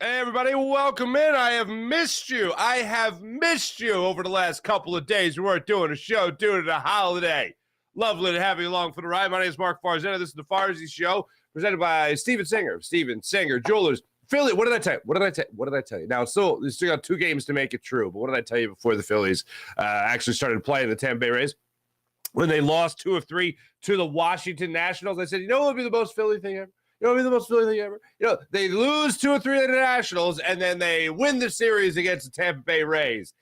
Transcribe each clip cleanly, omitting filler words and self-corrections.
Hey, everybody, welcome in. I have missed you. Over the last couple of days. We weren't doing a show due to the holiday. Lovely to have you along for the ride. My name is Mark Farzyshow. This is the Farzy Show, presented by Steven Singer Jewelers. Philly, what did I tell you? Now, we still got 2 games to make it true, but what did I tell you before the Phillies actually started playing the Tampa Bay Rays? When they lost 2 of 3 to the Washington Nationals, I said, you know what would be the most Philly thing ever? They lose 2 or 3 of the Nationals, and then they win the series against the Tampa Bay Rays.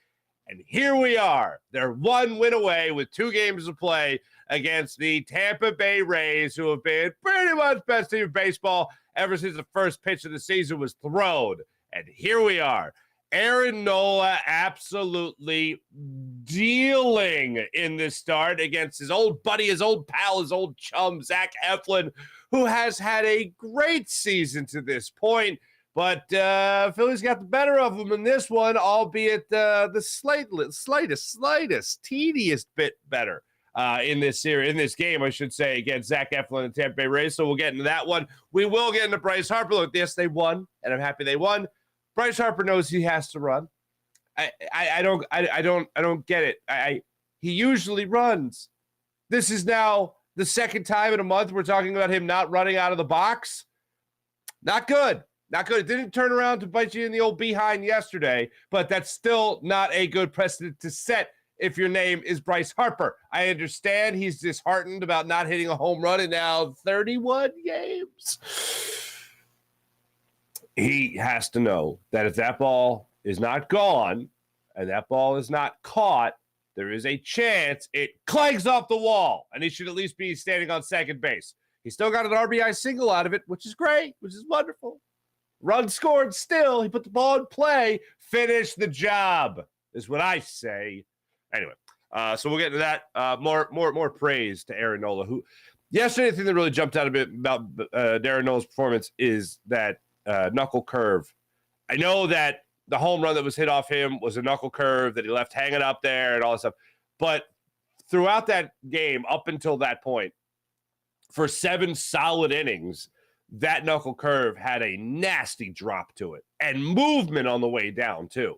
And here we are. They're 1 win away with 2 games to play against the Tampa Bay Rays, who have been pretty much best team in baseball ever since the first pitch of the season was thrown. And here we are. Aaron Nola absolutely dealing in this start against his old buddy, his old pal, his old chum, Zach Eflin, who has had a great season to this point. But Phillies got the better of him in this one, albeit the slightest, teeniest bit better in this series, in this game, I should say, against Zach Eflin and Tampa Bay Rays. So we'll get into that one. We will get into Bryce Harper. Look, yes, they won, and I'm happy they won. Bryce Harper knows he has to run. I don't get it. He usually runs. This is now the second time in a month we're talking about him not running out of the box. Not good. Not good. It didn't turn around to bite you in the old behind yesterday, but that's still not a good precedent to set if your name is Bryce Harper. I understand he's disheartened about not hitting a home run in now 31 games. He has to know that if that ball is not gone and that ball is not caught, there is a chance it clanks off the wall, and he should at least be standing on second base. He still got an RBI single out of it, which is great, which is wonderful. Run scored still. He put the ball in play. Finish the job is what I say. Anyway, so we'll get into that. More praise to Aaron Nola, who yesterday the thing that really jumped out a bit about Aaron Nola's performance is that knuckle curve. I know that the home run that was hit off him was a knuckle curve that he left hanging up there and all that stuff. But throughout that game, up until that point, for 7 solid innings, that knuckle curve had a nasty drop to it and movement on the way down, too.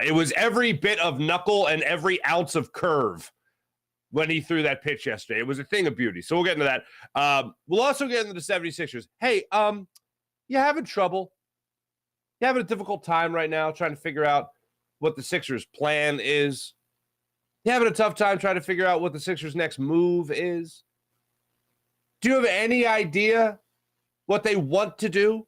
It was every bit of knuckle and every ounce of curve when he threw that pitch yesterday. It was a thing of beauty. So we'll get into that. We'll also get into the 76ers. Hey, you having trouble? You having a difficult time right now trying to figure out what the Sixers' plan is? You having a tough time trying to figure out what the Sixers' next move is? Do you have any idea what they want to do?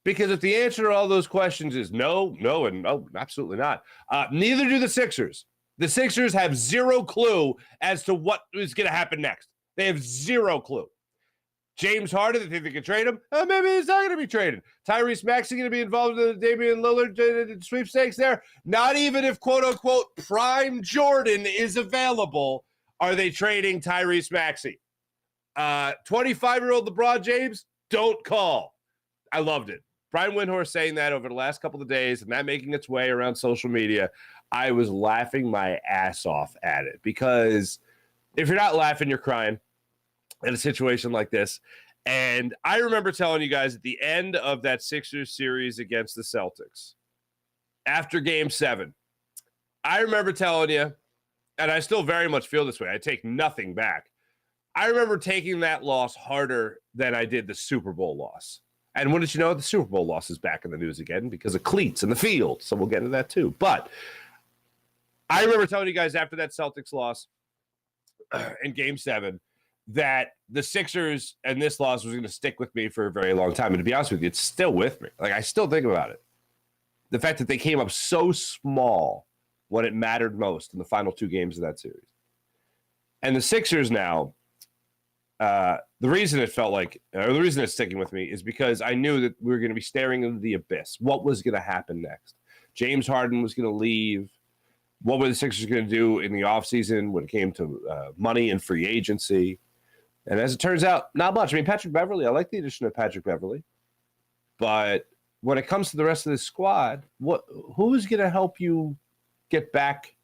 Because if the answer to all those questions is no, and no, absolutely not, neither do the Sixers. The Sixers have zero clue as to what is going to happen next. They have zero clue. James Harden, they think they can trade him. Maybe he's not going to be traded. Tyrese Maxey going to be involved in the Damian Lillard sweepstakes there. Not even if, quote-unquote, prime Jordan is available, are they trading Tyrese Maxey. 25-year-old LeBron James, don't call. I loved it. Brian Windhorst saying that over the last couple of days and that making its way around social media, I was laughing my ass off at it. Because if you're not laughing, you're crying in a situation like this. And I remember telling you guys at the end of that Sixers series against the Celtics, after Game 7, I remember telling you, and I still very much feel this way, I take nothing back. I remember taking that loss harder than I did the Super Bowl loss. And wouldn't you know, the Super Bowl loss is back in the news again because of cleats in the field. So we'll get into that too. But I remember telling you guys after that Celtics loss in Game 7 that the Sixers and this loss was going to stick with me for a very long time. And to be honest with you, it's still with me. Like, I still think about it. The fact that they came up so small when it mattered most in the final 2 games of that series. And the Sixers now, the reason it felt like, or the reason it's sticking with me is because I knew that we were going to be staring into the abyss. What was going to happen next? James Harden was going to leave. What were the Sixers going to do in the offseason when it came to money and free agency? And as it turns out, not much. I mean, Patrick Beverley, I like the addition of Patrick Beverley. But when it comes to the rest of this squad, who's going to help you get back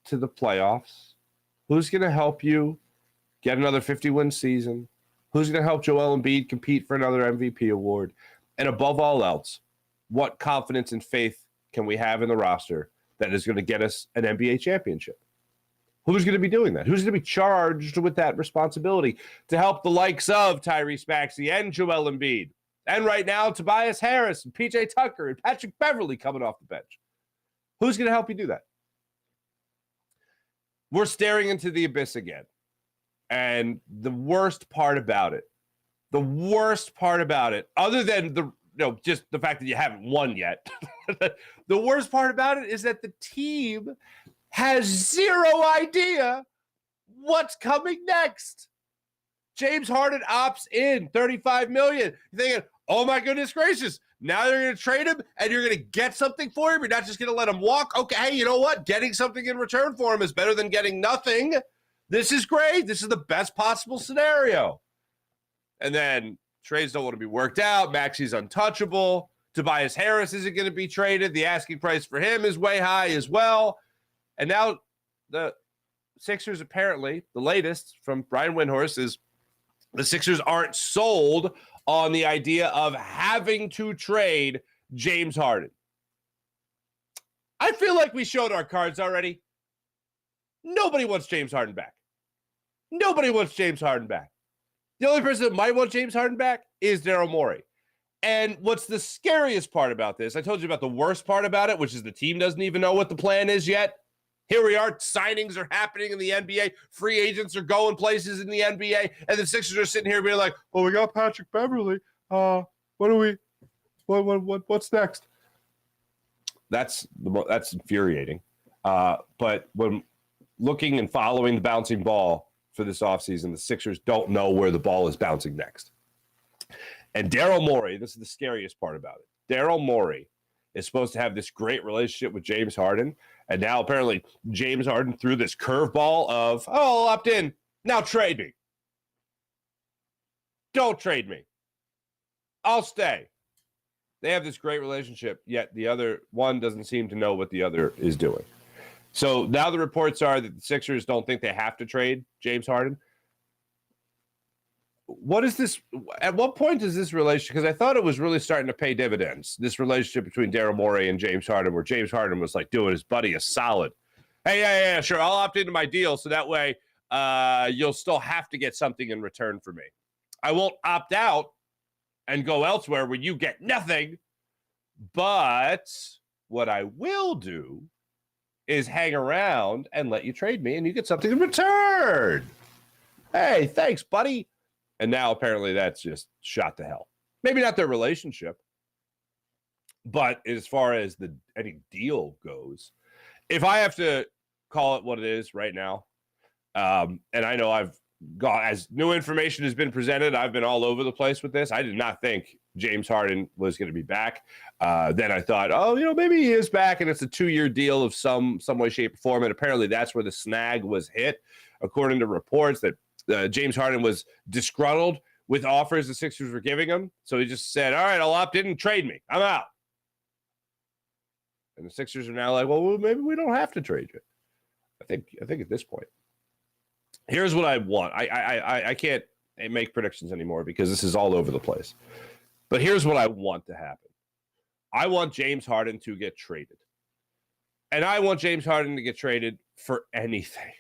to the playoffs? Who's going to help you get another 50-win season? Who's going to help Joel Embiid compete for another MVP award? And above all else, what confidence and faith can we have in the roster that is going to get us an NBA championship? Who's going to be doing that? Who's going to be charged with that responsibility to help the likes of Tyrese Maxey and Joel Embiid? And right now, Tobias Harris and PJ Tucker and Patrick Beverley coming off the bench. Who's going to help you do that? We're staring into the abyss again. And the worst part about it, other than just the fact that you haven't won yet, the worst part about it is that the team has zero idea what's coming next. James Harden opts in $35 million. You're thinking, oh my goodness gracious, now you're going to trade him and you're going to get something for him. You're not just going to let him walk. Okay, hey, you know what? Getting something in return for him is better than getting nothing. This is great. This is the best possible scenario. And then trades don't want to be worked out. Maxey's untouchable. Tobias Harris isn't going to be traded. The asking price for him is way high as well. And now the Sixers, apparently, the latest from Brian Windhorst is the Sixers aren't sold on the idea of having to trade James Harden. I feel like we showed our cards already. Nobody wants James Harden back. Nobody wants James Harden back. The only person that might want James Harden back is Daryl Morey. And what's the scariest part about this? I told you about the worst part about it, which is the team doesn't even know what the plan is yet. Here we are, signings are happening in the NBA, free agents are going places in the NBA, and the Sixers are sitting here being like, well, we got Patrick Beverley. What's next? That's infuriating. But when looking and following the bouncing ball for this offseason, the Sixers don't know where the ball is bouncing next. And Daryl Morey, this is the scariest part about it. Daryl Morey is supposed to have this great relationship with James Harden. And now apparently James Harden threw this curveball of, oh, I'll opt in. Now trade me. Don't trade me. I'll stay. They have this great relationship, yet the other one doesn't seem to know what the other is doing. So now the reports are that the Sixers don't think they have to trade James Harden. What is this? At what point is this relationship? Because I thought it was really starting to pay dividends. This relationship between Daryl Morey and James Harden, where James Harden was like doing his buddy a solid. Hey, yeah, sure. I'll opt into my deal. So that way you'll still have to get something in return for me. I won't opt out and go elsewhere where you get nothing. But what I will do is hang around and let you trade me and you get something in return. Hey, thanks, buddy. And now apparently that's just shot to hell. Maybe not their relationship, but as far as any deal goes, if I have to call it what it is right now, and I know I've got, as new information has been presented, I've been all over the place with this. I did not think James Harden was going to be back. Then I thought, maybe he is back, and it's a 2-year deal of some way, shape, or form. And apparently that's where the snag was hit, according to reports that James Harden was disgruntled with offers the Sixers were giving him. So he just said, all right, I'll opt in and trade me. I'm out. And the Sixers are now like, well, maybe we don't have to trade you. I think at this point. Here's what I want. I can't make predictions anymore because this is all over the place. But here's what I want to happen. I want James Harden to get traded. And I want James Harden to get traded for anything.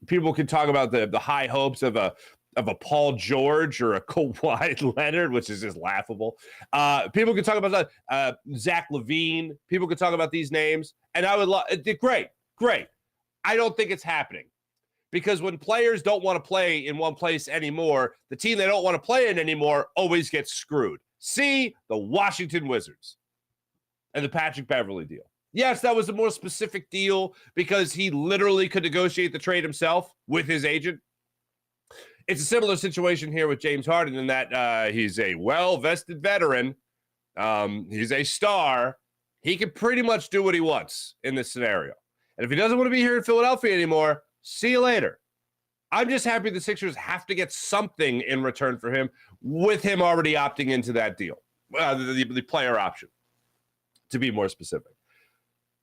People can talk about the high hopes of a Paul George or a Kawhi Leonard, which is just laughable. People can talk about Zach Levine. People can talk about these names, and I would love. Great. I don't think it's happening because when players don't want to play in one place anymore, the team they don't want to play in anymore always gets screwed. See the Washington Wizards and the Patrick Beverley deal. Yes, that was a more specific deal because he literally could negotiate the trade himself with his agent. It's a similar situation here with James Harden in that he's a well-vested veteran. He's a star. He can pretty much do what he wants in this scenario. And if he doesn't want to be here in Philadelphia anymore, see you later. I'm just happy the Sixers have to get something in return for him with him already opting into that deal, the player option, to be more specific.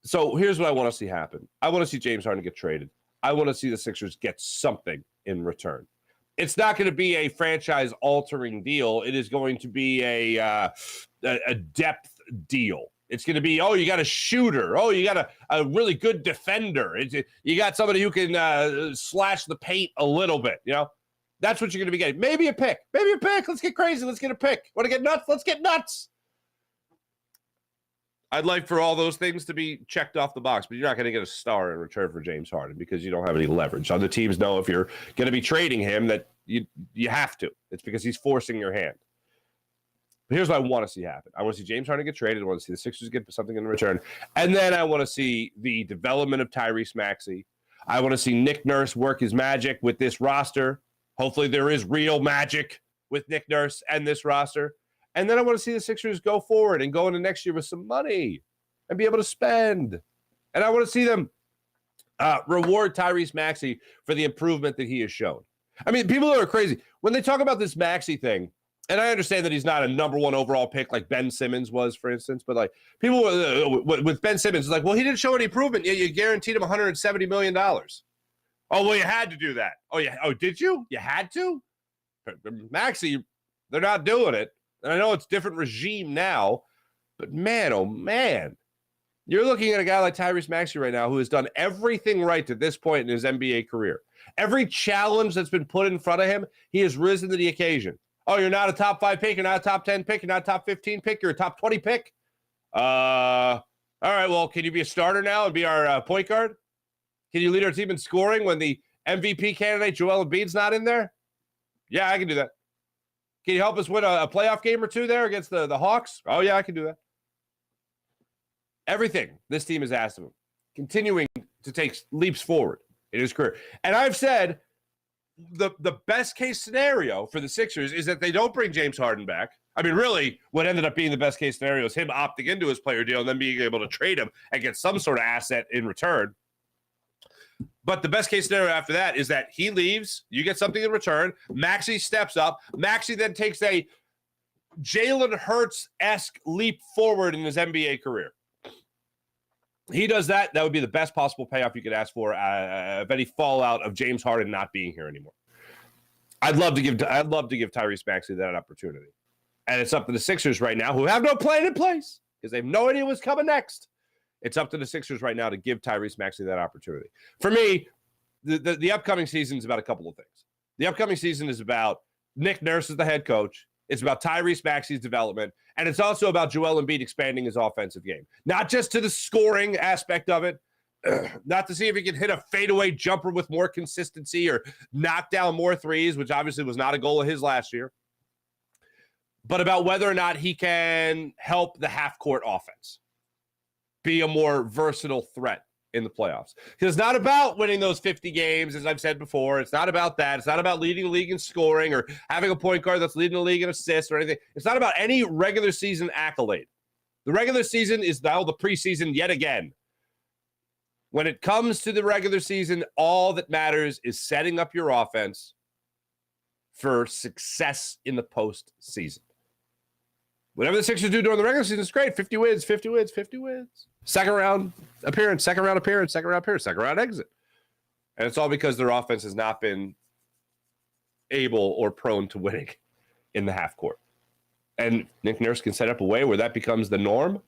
So here's what I want to see happen. I want to see James Harden get traded. I want to see the Sixers get something in return. it's not going to be a franchise-altering deal. It is going to be a depth deal. It's going to be, oh, you got a shooter. Oh, you got a really good defender. You got somebody who can slash the paint a little bit, you know? That's what you're going to be getting. Maybe a pick. Maybe a pick. Let's get crazy. Let's get a pick. Want to get nuts? Let's get nuts. I'd like for all those things to be checked off the box, but you're not going to get a star in return for James Harden because you don't have any leverage. Other teams know if you're going to be trading him that you have to. It's because he's forcing your hand. But here's what I want to see happen. I want to see James Harden get traded. I want to see the Sixers get something in return. And then I want to see the development of Tyrese Maxey. I want to see Nick Nurse work his magic with this roster. Hopefully there is real magic with Nick Nurse and this roster. And then I want to see the Sixers go forward and go into next year with some money and be able to spend. And I want to see them reward Tyrese Maxey for the improvement that he has shown. I mean, people are crazy. When they talk about this Maxey thing, and I understand that he's not a number one overall pick like Ben Simmons was, for instance, but like people with Ben Simmons, it's like, well, he didn't show any improvement. Yeah, you guaranteed him $170 million. Oh, well, you had to do that. Oh, yeah. Oh, did you? You had to? Maxey, they're not doing it. And I know it's a different regime now, but man, oh man, you're looking at a guy like Tyrese Maxey right now who has done everything right to this point in his NBA career. Every challenge that's been put in front of him, he has risen to the occasion. Oh, you're not a top 5 pick. You're not a top 10 pick. You're not a top 15 pick. You're a top 20 pick. All right, well, can you be a starter now and be our point guard? Can you lead our team in scoring when the MVP candidate, Joel Embiid's not in there? Yeah, I can do that. Can you help us win a playoff game or two there against the Hawks? Oh, yeah, I can do that. Everything this team has asked of him, continuing to take leaps forward in his career. And I've said the best case scenario for the Sixers is that they don't bring James Harden back. I mean, really, what ended up being the best case scenario is him opting into his player deal and then being able to trade him and get some sort of asset in return. But the best case scenario after that is that he leaves, you get something in return, Maxey steps up, Maxey then takes a Jalen Hurts-esque leap forward in his NBA career. He does that, that would be the best possible payoff you could ask for of any fallout of James Harden not being here anymore. I'd love to give Tyrese Maxey that opportunity. And it's up to the Sixers right now, who have no plan in place because they have no idea what's coming next. It's up to the Sixers right now to give Tyrese Maxey that opportunity. For me, the upcoming season is about a couple of things. The upcoming season is about Nick Nurse as the head coach. It's about Tyrese Maxey's development. And it's also about Joel Embiid expanding his offensive game. Not just to the scoring aspect of it, not to see if he can hit a fadeaway jumper with more consistency or knock down more threes, which obviously was not a goal of his last year, but about whether or not he can help the half-court offense be a more versatile threat in the playoffs. Because it's not about winning those 50 games, as I've said before. It's not about that. It's not about leading the league in scoring or having a point guard that's leading the league in assists or anything. It's not about any regular season accolade. The regular season is now the preseason yet again. When it comes to the regular season, all that matters is setting up your offense for success in the postseason. Whatever the Sixers do during the regular season is great. 50 wins, 50 wins, 50 wins. Second round appearance, second round appearance, second round appearance, second round exit. And it's all because their offense has not been able or prone to winning in the half court. And Nick Nurse can set up a way where that becomes the norm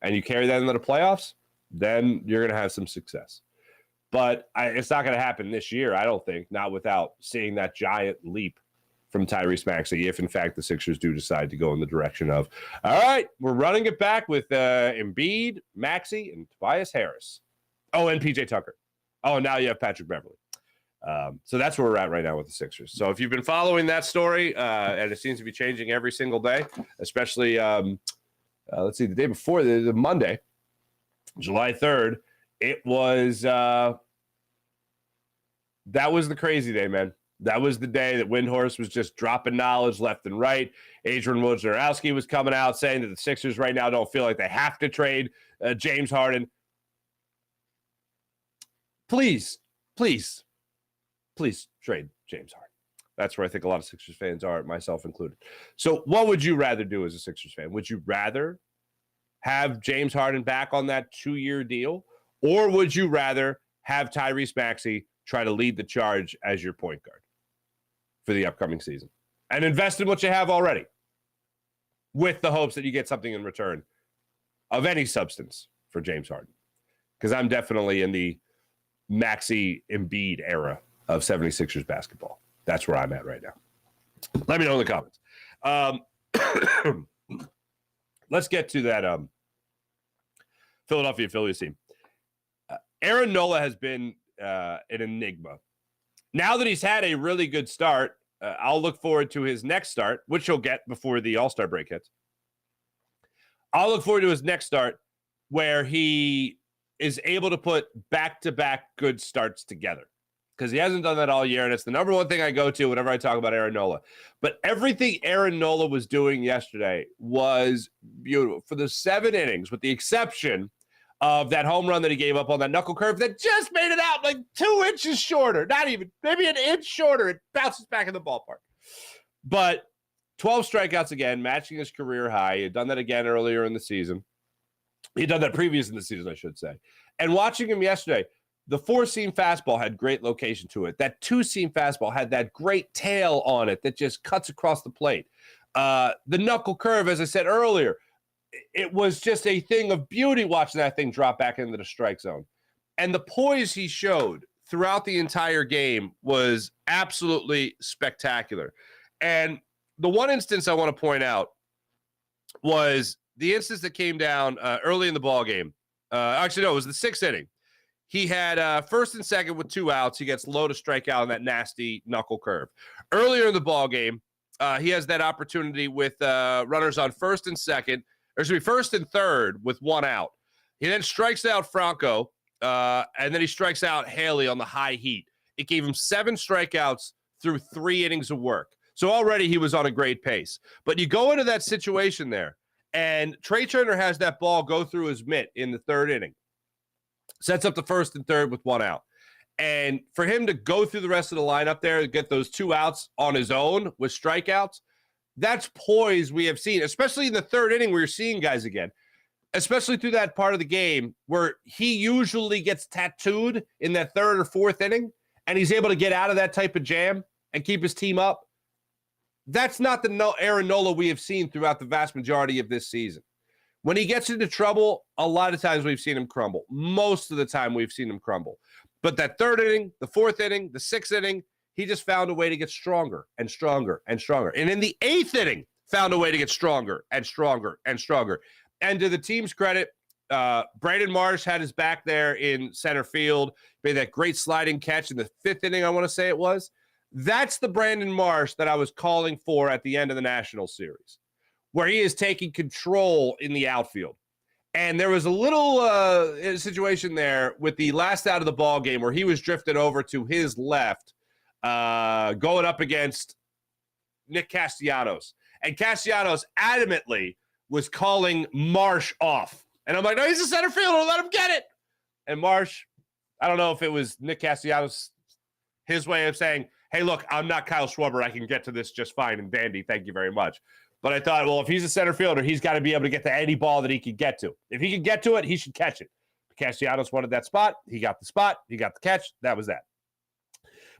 and you carry that into the playoffs, then you're going to have some success. But it's not going to happen this year, I don't think, not without seeing that giant leap from Tyrese Maxey, if in fact the Sixers do decide to go in the direction of, all right, we're running it back with Embiid, Maxey, and Tobias Harris. Oh, and PJ Tucker. Oh, and now you have Patrick Beverley. So that's where we're at right now with the Sixers. So if you've been following that story, and it seems to be changing every single day, especially, let's see, the day before, the Monday, July 3rd, it was, that was the crazy day, man. That was the day that Windhorst was just dropping knowledge left and right. Adrian Wojnarowski was coming out saying that the Sixers right now don't feel like they have to trade James Harden. Please trade James Harden. That's where I think a lot of Sixers fans are, myself included. So what would you rather do as a Sixers fan? Would you rather have James Harden back on that 2-year deal? Or would you rather have Tyrese Maxey try to lead the charge as your point guard for the upcoming season. And invest in what you have already with the hopes that you get something in return of any substance for James Harden. Because I'm definitely in the Maxey Embiid era of 76ers basketball. That's where I'm at right now. Let me know in the comments. Let's get to that Philadelphia Phillies team. Aaron Nola has been an enigma. Now that he's had a really good start, I'll look forward to his next start, which he'll get before the All-Star break hits. I'll look forward to his next start where he is able to put back-to-back good starts together, because he hasn't done that all year, and it's the number one thing I go to whenever I talk about Aaron Nola. But everything Aaron Nola was doing yesterday was beautiful. For the 7 innings, with the exception of that home run that he gave up on that knuckle curve that just made it out like 2 inches shorter, not even, maybe an inch shorter, it bounces back in the ballpark. But 12 strikeouts again, matching his career high. He had done that again earlier in the season. He had done that previous in the season, I should say. And watching him yesterday, the 4-seam fastball had great location to it. That 2-seam fastball had that great tail on it that just cuts across the plate. The knuckle curve, as I said earlier, it was just a thing of beauty watching that thing drop back into the strike zone. And the poise he showed throughout the entire game was absolutely spectacular. And the one instance I want to point out was the instance that came down early in the ball game. Actually, no, it was the 6th inning. He had first and second with 2 outs. He gets low to strike out on that nasty knuckle curve. Earlier in the ball game, he has that opportunity with runners on first and second, or excuse me, first and third with 1 out. He then strikes out Franco, and then he strikes out Haley on the high heat. It gave him 7 strikeouts through 3 innings of work. So already he was on a great pace. But you go into that situation there, and Trey Turner has that ball go through his mitt in the 3rd inning. Sets up the first and third with 1 out. And for him to go through the rest of the lineup there and get those 2 outs on his own with strikeouts, that's poise we have seen, especially in the 3rd inning where you're seeing guys again, especially through that part of the game where he usually gets tattooed in that 3rd or 4th inning, and he's able to get out of that type of jam and keep his team up. That's not the Aaron Nola we have seen throughout the vast majority of this season. When he gets into trouble, a lot of times we've seen him crumble. Most of the time we've seen him crumble. But that 3rd inning, the 4th inning, the 6th inning, he just found a way to get stronger and stronger and stronger. And in the 8th inning, found a way to get stronger and stronger and stronger. And to the team's credit, Brandon Marsh had his back there in center field, made that great sliding catch in the 5th inning, I want to say it was. That's the Brandon Marsh that I was calling for at the end of the National Series, where he is taking control in the outfield. And there was a little situation there with the last out of the ball game where he was drifted over to his left, going up against Nick Castellanos. And Castellanos adamantly was calling Marsh off. And I'm like, no, he's a center fielder. Let him get it. And Marsh, I don't know if it was Nick Castellanos, his way of saying, hey, look, I'm not Kyle Schwarber. I can get to this just fine and dandy. Thank you very much. But I thought, well, if he's a center fielder, he's got to be able to get to any ball that he can get to. If he can get to it, he should catch it. Castellanos wanted that spot. He got the spot. He got the catch. That was that.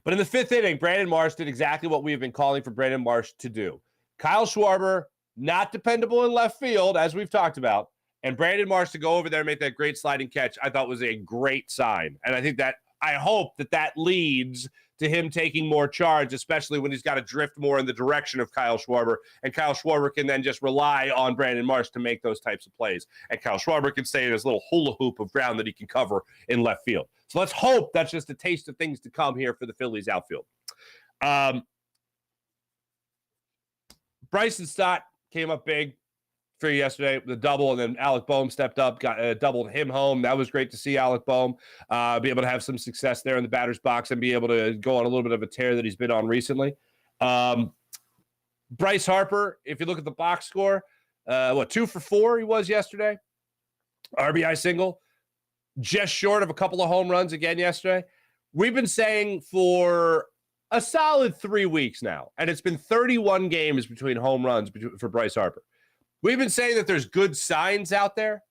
But in the 5th inning, Brandon Marsh did exactly what we have been calling for Brandon Marsh to do. Kyle Schwarber, not dependable in left field, as we've talked about, and Brandon Marsh to go over there and make that great sliding catch, I thought was a great sign. And I hope that leads to him taking more charge, especially when he's got to drift more in the direction of Kyle Schwarber. And Kyle Schwarber can then just rely on Brandon Marsh to make those types of plays. And Kyle Schwarber can stay in his little hula hoop of ground that he can cover in left field. So let's hope that's just a taste of things to come here for the Phillies outfield. Bryson Stott came up big for yesterday, the double, and then Alec Boehm stepped up, got doubled him home. That was great to see Alec Boehm be able to have some success there in the batter's box and be able to go on a little bit of a tear that he's been on recently. Bryce Harper, if you look at the box score, 2 for 4 he was yesterday. RBI single, just short of a couple of home runs again yesterday. We've been saying for a solid 3 weeks now, and it's been 31 games between home runs for Bryce Harper. We've been saying that there's good signs out there.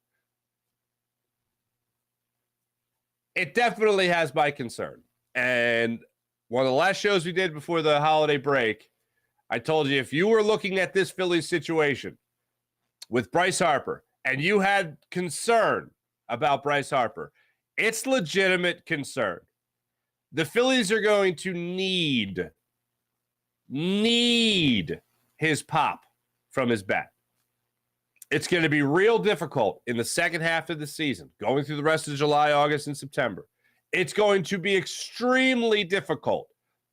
It definitely has my concern. And one of the last shows we did before the holiday break, I told you if you were looking at this Phillies situation with Bryce Harper and you had concern about Bryce Harper, it's legitimate concern. The Phillies are going to need his pop from his bat. It's going to be real difficult in the second half of the season, going through the rest of July, August, and September. It's going to be extremely difficult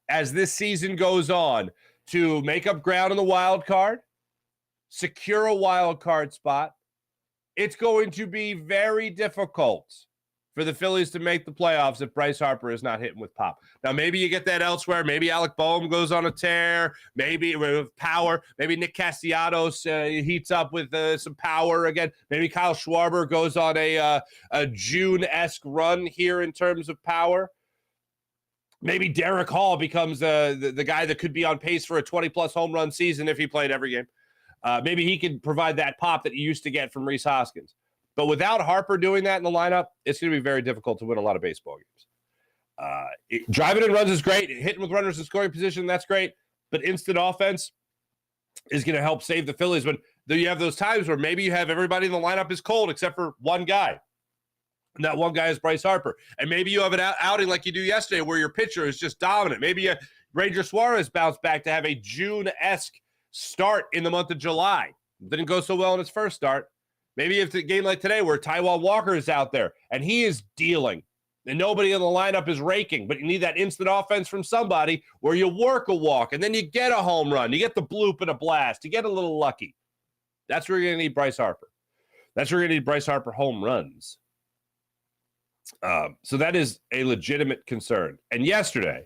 as this season goes on to make up ground in the wild card, secure a wild card spot. It's going to be very difficult for the Phillies to make the playoffs if Bryce Harper is not hitting with pop. Now, maybe you get that elsewhere. Maybe Alec Boehm goes on a tear. Maybe with power. Maybe Nick Castellanos heats up with some power again. Maybe Kyle Schwarber goes on a June-esque run here in terms of power. Maybe Derek Hall becomes the guy that could be on pace for a 20-plus home run season if he played every game. Maybe he can provide that pop that you used to get from Rhys Hoskins. But without Harper doing that in the lineup, it's going to be very difficult to win a lot of baseball games. Driving in runs is great. Hitting with runners in scoring position, that's great. But instant offense is going to help save the Phillies when you have those times where maybe you have everybody in the lineup is cold except for one guy. And that one guy is Bryce Harper. And maybe you have an outing like you do yesterday where your pitcher is just dominant. Maybe Ranger Suarez bounced back to have a June-esque start in the month of July. Didn't go so well in his first start. Maybe if a game like today where Taijuan Walker is out there and he is dealing and nobody in the lineup is raking, but you need that instant offense from somebody where you work a walk and then you get a home run. You get the bloop and a blast. You get a little lucky. That's where you're going to need Bryce Harper. That's where you're going to need Bryce Harper home runs. So that is a legitimate concern. And yesterday,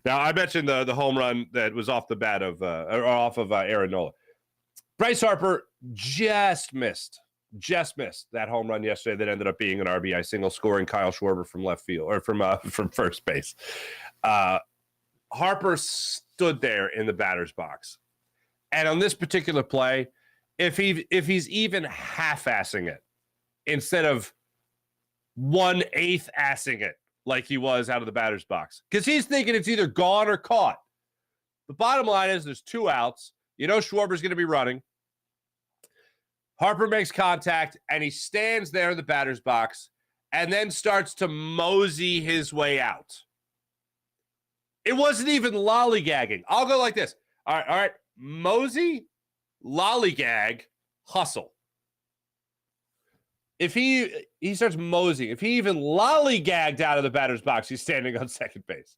now I mentioned the home run that was off the bat of Aaron Nola. Bryce Harper just missed that home run yesterday that ended up being an RBI single, scoring Kyle Schwarber from left field or from first base. Harper stood there in the batter's box, and on this particular play, if he's even half-assing it instead of 1/8 assing it like he was out of the batter's box, because he's thinking it's either gone or caught. The bottom line is there's 2 outs. You know Schwarber's going to be running. Harper makes contact, and he stands there in the batter's box and then starts to mosey his way out. It wasn't even lollygagging. I'll go like this. All right. Mosey, lollygag, hustle. If he starts moseying, if he even lollygagged out of the batter's box, he's standing on second base.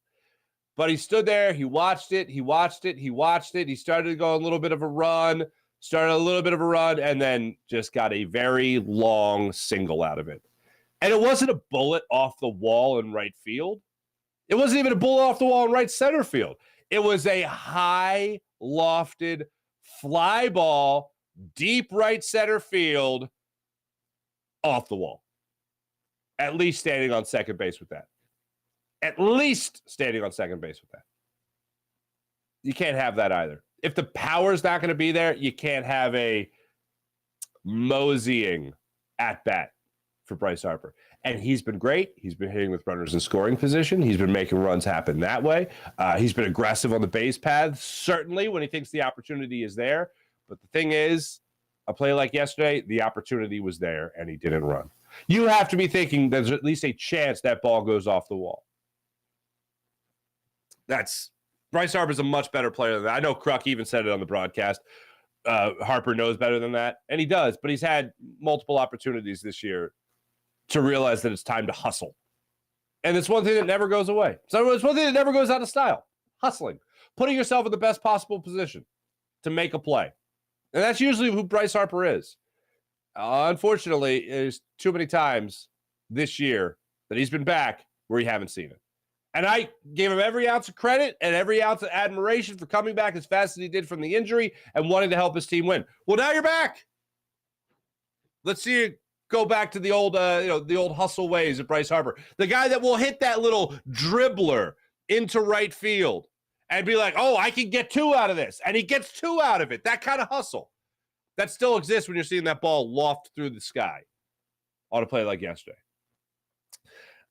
But he stood there. He watched it. He started to go a little bit of a run. And then just got a very long single out of it. And it wasn't a bullet off the wall in right field. It wasn't even a bullet off the wall in right center field. It was a high, lofted fly ball, deep right center field, off the wall. At least standing on second base with that. You can't have that either. If the power's not going to be there, you can't have a moseying at bat for Bryce Harper. And he's been great. He's been hitting with runners in scoring position. He's been making runs happen that way. He's been aggressive on the base paths, certainly when he thinks the opportunity is there. But the thing is, a play like yesterday, the opportunity was there and he didn't run. You have to be thinking there's at least a chance that ball goes off the wall. Bryce Harper's a much better player than that. I know Kruk even said it on the broadcast. Harper knows better than that, and he does, but he's had multiple opportunities this year to realize that it's time to hustle. And it's one thing that never goes away. So it's one thing that never goes out of style. Hustling. Putting yourself in the best possible position to make a play. And that's usually who Bryce Harper is. Unfortunately, there's too many times this year that he's been back where you haven't seen it. And I gave him every ounce of credit and every ounce of admiration for coming back as fast as he did from the injury and wanting to help his team win. Well, now you're back. Let's see you go back to the old hustle ways of Bryce Harper. The guy that will hit that little dribbler into right field and be like, oh, I can get 2 out of this. And he gets 2 out of it. That kind of hustle. That still exists when you're seeing that ball loft through the sky on a play like yesterday.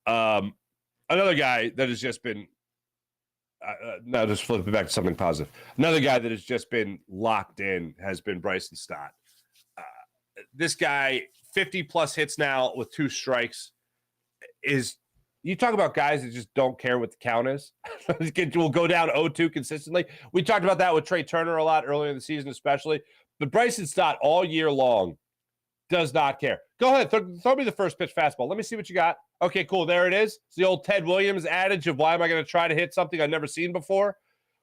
Another guy that has just been now just flip it back to something positive. Another guy that has just been locked in has been Bryson Stott. This guy, 50-plus hits now with 2 strikes. You talk about guys that just don't care what the count is. Will go down 0-2 consistently. We talked about that with Trey Turner a lot earlier in the season especially. But Bryson Stott all year long does not care. Go ahead, throw me the first pitch fastball. Let me see what you got. Okay, cool. There it is. It's the old Ted Williams adage of why am I going to try to hit something I've never seen before?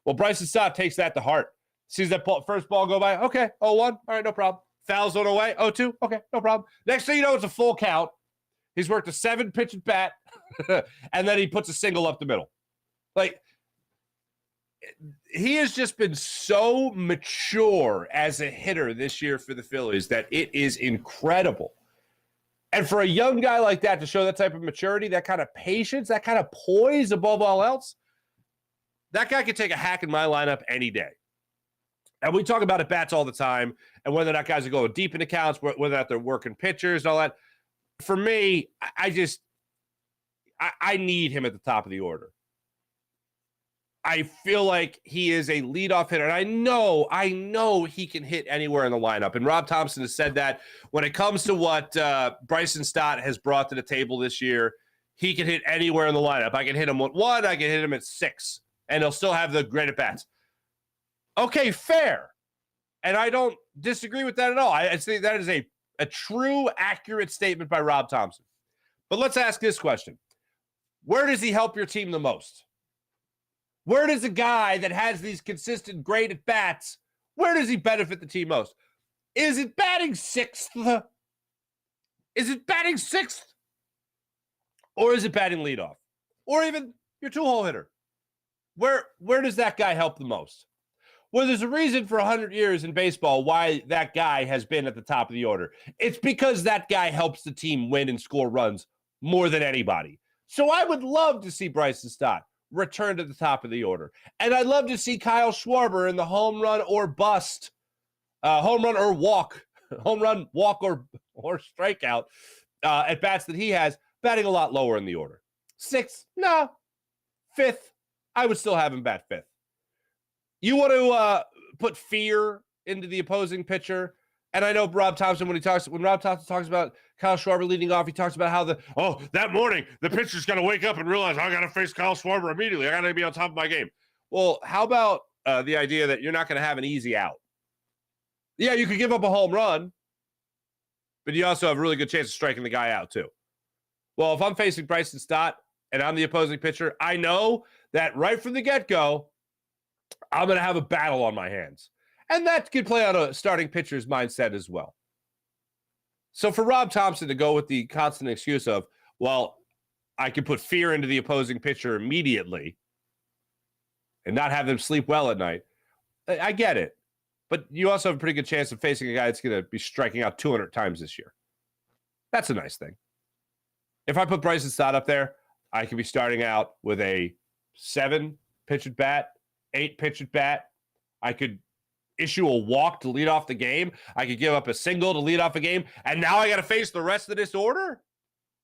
Well, Bryson Stott takes that to heart. Sees that first ball go by. Okay, 0-1. All right, no problem. Fouls on away. 0-2. Okay, no problem. Next thing you know, it's a full count. He's worked a 7-pitch at bat, and then he puts a single up the middle. Like, he has just been so mature as a hitter this year for the Phillies that it is incredible. And for a young guy like that to show that type of maturity, that kind of patience, that kind of poise above all else, that guy could take a hack in my lineup any day. And we talk about at-bats all the time, and whether or not guys are going deep in accounts, whether or not they're working pitchers and all that. For me, I need him at the top of the order. I feel like he is a leadoff hitter, and I know he can hit anywhere in the lineup. And Rob Thompson has said that when it comes to what Bryson Stott has brought to the table this year, he can hit anywhere in the lineup. I can hit him with 1, I can hit him at 6, and he'll still have the great at-bats. Okay, fair. And I don't disagree with that at all. I think that is a true, accurate statement by Rob Thompson. But let's ask this question. Where does he help your team the most? Where does a guy that has these consistent great at-bats, where does he benefit the team most? Is it batting 6th? Is it batting 6th? Or is it batting leadoff? Or even your 2-hole hitter? Where does that guy help the most? Well, there's a reason for 100 years in baseball why that guy has been at the top of the order. It's because that guy helps the team win and score runs more than anybody. So I would love to see Bryson Stott return to the top of the order. And I'd love to see Kyle Schwarber in the home run or bust, home run or walk, home run, walk, or strikeout at bats that he has, batting a lot lower in the order. 6th? No. 5th? I would still have him bat 5th. You want to put fear into the opposing pitcher, and I know Rob Thompson, when Rob Thompson talks about Kyle Schwarber leading off, he talks about how that morning the pitcher's going to wake up and realize I got to face Kyle Schwarber immediately. I got to be on top of my game. Well, how about the idea that you're not going to have an easy out? Yeah, you could give up a home run, but you also have a really good chance of striking the guy out too. Well, if I'm facing Bryson Stott and I'm the opposing pitcher, I know that right from the get-go, I'm going to have a battle on my hands. And that could play on a starting pitcher's mindset as well. So for Rob Thompson to go with the constant excuse of, well, I can put fear into the opposing pitcher immediately and not have them sleep well at night, I get it. But you also have a pretty good chance of facing a guy that's going to be striking out 200 times this year. That's a nice thing. If I put Bryson Stott up there, I could be starting out with a 7-pitch at bat, 8-pitch at bat. I could issue a walk to lead off the game. I could give up a single to lead off a game. And now I got to face the rest of this order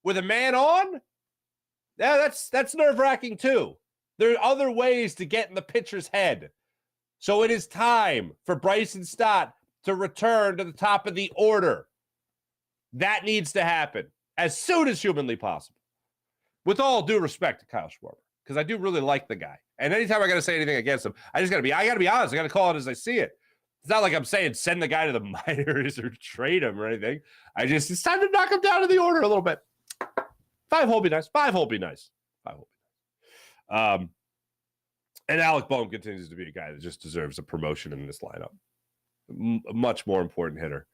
with a man on? Yeah, that's nerve-wracking too. There are other ways to get in the pitcher's head. So it is time for Bryson Stott to return to the top of the order. That needs to happen as soon as humanly possible. With all due respect to Kyle Schwarber, because I do really like the guy. And anytime I got to say anything against him, I got to be honest. I got to call it as I see it. It's not like I'm saying send the guy to the minors or trade him or anything. It's time to knock him down to the order a little bit. 5-hole be nice. 5-hole be nice. 5-hole be nice. And Alec Bohm continues to be a guy that just deserves a promotion in this lineup. A much more important hitter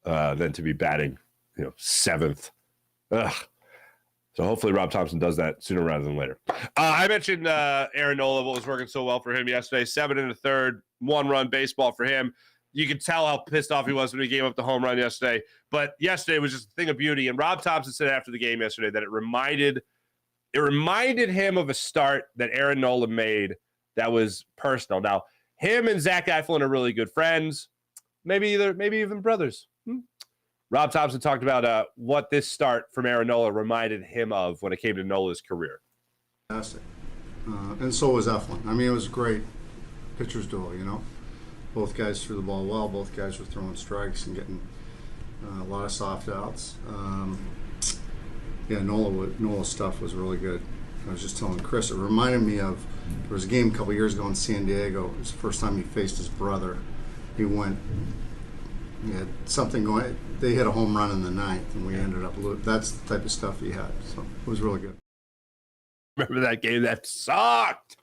than to be batting, 7th. Ugh. So hopefully Rob Thompson does that sooner rather than later. I mentioned Aaron Nola, what was working so well for him yesterday. 7 1/3, 1-run baseball for him. You could tell how pissed off he was when he gave up the home run yesterday. But yesterday was just a thing of beauty. And Rob Thompson said after the game yesterday that it reminded him of a start that Aaron Nola made that was personal. Now, him and Zach Eflin are really good friends. Maybe even brothers. Rob Thompson talked about what this start from Aaron Nola reminded him of when it came to Nola's career. Fantastic. and so was Eflin. I mean, it was a great pitcher's duel, Both guys threw the ball well. Both guys were throwing strikes and getting a lot of soft outs. Nola's stuff was really good. I was just telling Chris, it reminded me of, there was a game a couple years ago in San Diego. It was the first time he faced his brother. He had something going. They hit a home run in the ninth, and we ended up losing. That's the type of stuff he had. So it was really good. Remember that game? That sucked.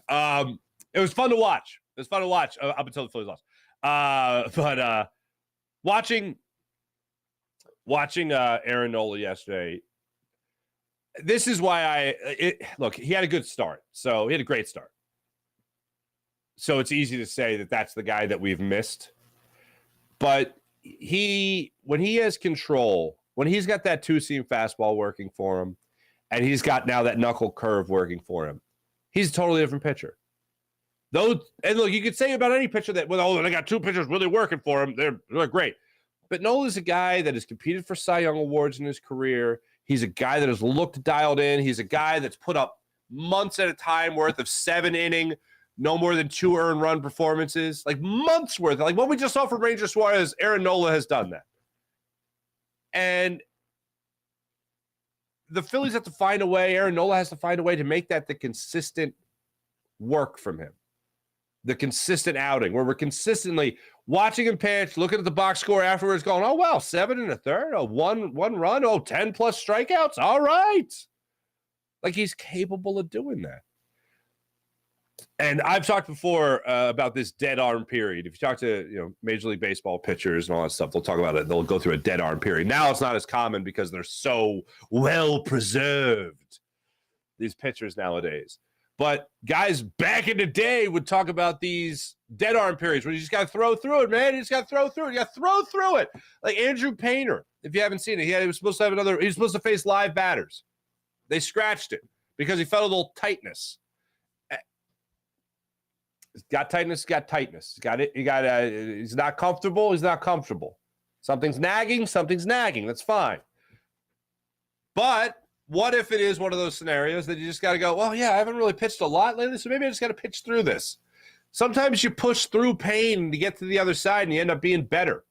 It was fun to watch. It was fun to watch up until the Phillies lost. But watching Aaron Nola yesterday, this is why look, he had a good start. So he had a great start. So it's easy to say that that's the guy that we've missed. But when he has control, when he's got that two-seam fastball working for him, and he's got now that knuckle curve working for him, he's a totally different pitcher. And look, you could say about any pitcher that, they got two pitchers really working for him. They're great. But Nola's a guy that has competed for Cy Young Awards in his career. He's a guy that has looked dialed in. He's a guy that's put up months at a time worth of 7-inning, no more than 2 earned run performances, like months worth. Like what we just saw from Ranger Suarez, Aaron Nola has done that. And the Phillies have to find a way, Aaron Nola has to find a way to make that the consistent work from him. The consistent outing where we're consistently watching him pitch, looking at the box score afterwards going, oh, well, 7 1/3, one run, 10 plus strikeouts. All right. Like he's capable of doing that. And I've talked before about this dead arm period. If you talk to Major League Baseball pitchers and all that stuff, they'll talk about it. They'll go through a dead arm period. Now it's not as common because they're so well preserved, these pitchers nowadays. But guys back in the day would talk about these dead arm periods where you just got to throw through it, man. You just got to throw through it. You got to throw through it. Like Andrew Painter, if you haven't seen it, he was supposed to face live batters. They scratched it because he felt a little tightness. He's got tightness. He's got it. He's not comfortable. He's not comfortable. Something's nagging. That's fine. But what if it is one of those scenarios that you just got to go, well, yeah, I haven't really pitched a lot lately, so maybe I just got to pitch through this. Sometimes you push through pain to get to the other side and you end up being better.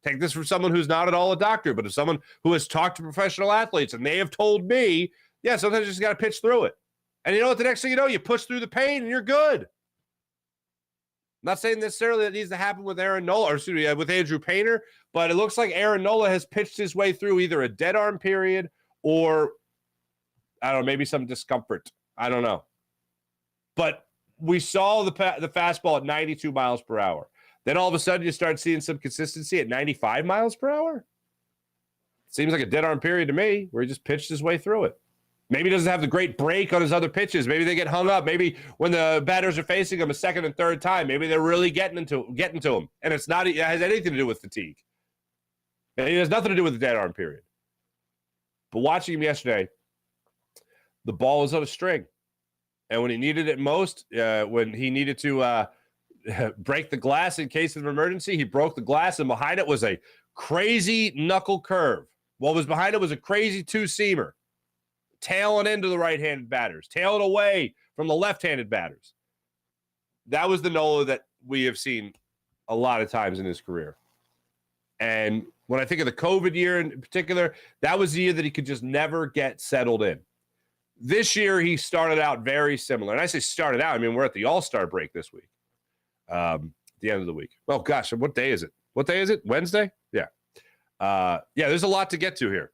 Take this from someone who's not at all a doctor, but as someone who has talked to professional athletes, and they have told me, yeah, sometimes you just got to pitch through it. And you know what? The next thing you know, you push through the pain and you're good. I'm not saying necessarily that needs to happen with Aaron Nola, or with Andrew Painter, but it looks like Aaron Nola has pitched his way through either a dead arm period or, I don't know, maybe some discomfort. I don't know. But we saw the fastball at 92 miles per hour. Then all of a sudden you start seeing some consistency at 95 miles per hour. Seems like a dead arm period to me where he just pitched his way through it. Maybe he doesn't have the great break on his other pitches. Maybe they get hung up. Maybe when the batters are facing him a second and third time, maybe they're really getting to him. And it has anything to do with fatigue. And it has nothing to do with the dead arm period. But watching him yesterday, the ball was on a string. And when he needed it most, when he needed to break the glass in case of emergency, he broke the glass, and behind it was a crazy knuckle curve. What was behind it was a crazy two-seamer, tailing into the right-handed batters, tailing away from the left-handed batters. That was the Nola that we have seen a lot of times in his career. And when I think of the COVID year in particular, that was the year that he could just never get settled in. This year, he started out very similar. And I say started out, I mean, we're at the All-Star break this week, at the end of the week. Oh, gosh, what day is it? Wednesday? Yeah. There's a lot to get to here.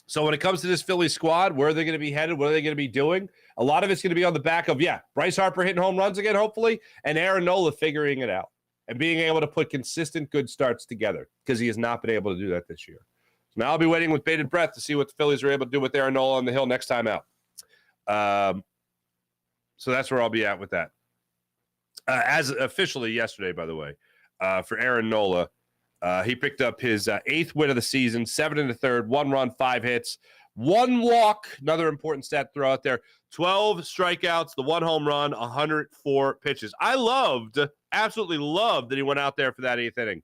So when it comes to this Phillies squad, where are they going to be headed? What are they going to be doing? A lot of it's going to be on the back of, Bryce Harper hitting home runs again, hopefully, and Aaron Nola figuring it out and being able to put consistent good starts together, because he has not been able to do that this year. So now I'll be waiting with bated breath to see what the Phillies are able to do with Aaron Nola on the hill next time out. So that's where I'll be at with that. As officially yesterday, by the way, for Aaron Nola, he picked up his 8th win of the season, 7 1/3, 1 run, 5 hits, 1 walk. Another important stat to throw out there. 12 strikeouts, the 1 home run, 104 pitches. I absolutely loved that he went out there for that 8th inning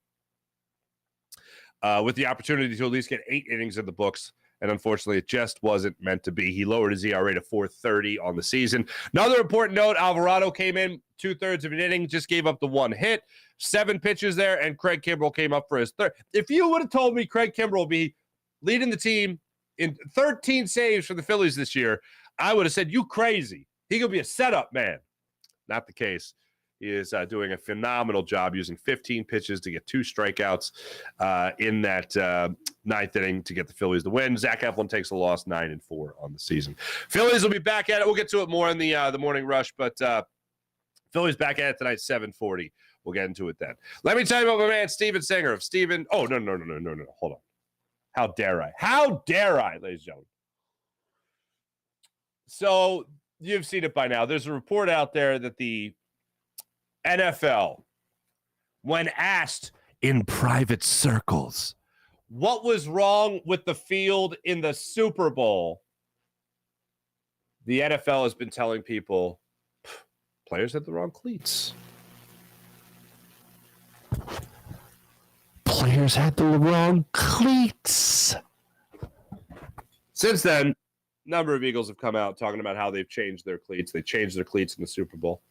with the opportunity to at least get 8 innings in the books and unfortunately, it just wasn't meant to be. He lowered his ERA to 4.30 on the season. Another important note, Alvarado came in 2/3 of an inning, just gave up the one hit, 7 pitches there, and Craig Kimbrell came up for his third. If you would have told me Craig Kimbrell will be leading the team in 13 saves for the Phillies this year, I would have said, you crazy. He could be a setup man. Not the case. He is doing a phenomenal job using 15 pitches to get 2 strikeouts in that 9th inning to get the Phillies the win. Zach Eflin takes a loss, 9-4 on the season. Phillies will be back at it. We'll get to it more in the morning rush, but Phillies back at it tonight, 7:40. We'll get into it then. Let me tell you about my man, Steven Singer of Steven. Oh, no. Hold on. How dare I? How dare I, ladies and gentlemen? So you've seen it by now. There's a report out there that the NFL, when asked in private circles what was wrong with the field in the Super Bowl, the NFL has been telling people players had the wrong cleats. Players had the wrong cleats. Since then, a number of Eagles have come out talking about how they've changed their cleats. They changed their cleats in the Super Bowl.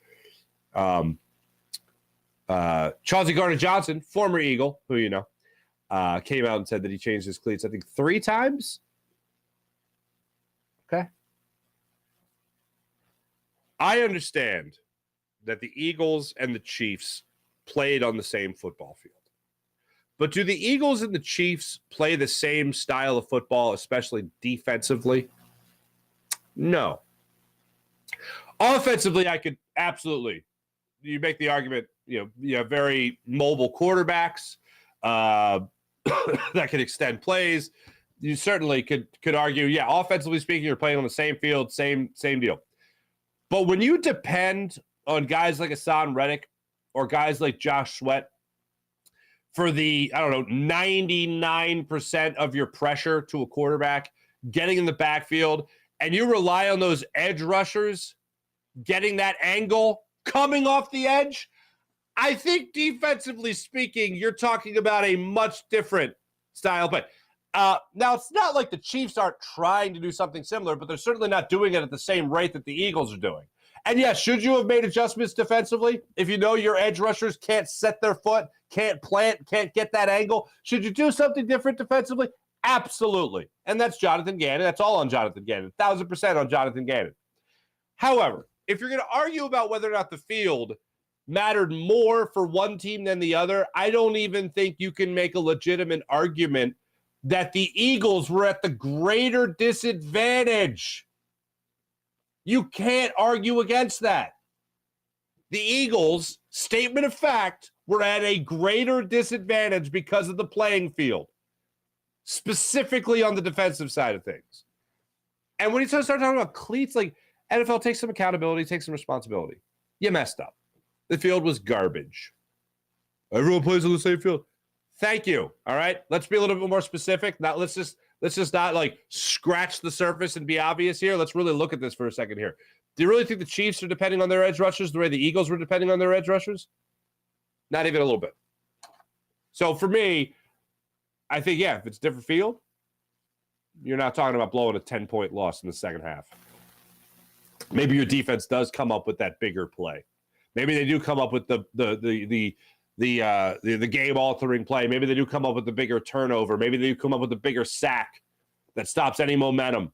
Chauncey Gardner-Johnson, former Eagle, who you know, came out and said that he changed his cleats, I think, 3 times. Okay. I understand that the Eagles and the Chiefs played on the same football field. But do the Eagles and the Chiefs play the same style of football, especially defensively? No. Offensively, I could absolutely. You make the argument, you have very mobile quarterbacks that can extend plays. You certainly could argue, offensively speaking, you're playing on the same field, same deal. But when you depend on guys like Hassan Reddick or guys like Josh Sweat for the, 99% of your pressure to a quarterback, getting in the backfield, and you rely on those edge rushers getting that angle, coming off the edge, I think defensively speaking, you're talking about a much different style play. Now, it's not like the Chiefs aren't trying to do something similar, but they're certainly not doing it at the same rate that the Eagles are doing. And yes, should you have made adjustments defensively? If you know your edge rushers can't set their foot, can't plant, can't get that angle, should you do something different defensively? Absolutely. And that's Jonathan Gannon. That's all on Jonathan Gannon. 1,000% on Jonathan Gannon. However, if you're going to argue about whether or not the field mattered more for one team than the other, I don't even think you can make a legitimate argument that the Eagles were at the greater disadvantage. You can't argue against that. The Eagles, statement of fact, were at a greater disadvantage because of the playing field, specifically on the defensive side of things. And when you start talking about cleats, like NFL takes some accountability, takes some responsibility. You messed up. The field was garbage. Everyone plays on the same field. Thank you. All right. Let's be a little bit more specific. Now let's just not like scratch the surface and be obvious here. Let's really look at this for a second here. Do you really think the Chiefs are depending on their edge rushers the way the Eagles were depending on their edge rushers? Not even a little bit. So for me, I think, if it's a different field, you're not talking about blowing a 10-point loss in the second half. Maybe your defense does come up with that bigger play. Maybe they do come up with the game-altering play. Maybe they do come up with the bigger turnover. Maybe they do come up with the bigger sack that stops any momentum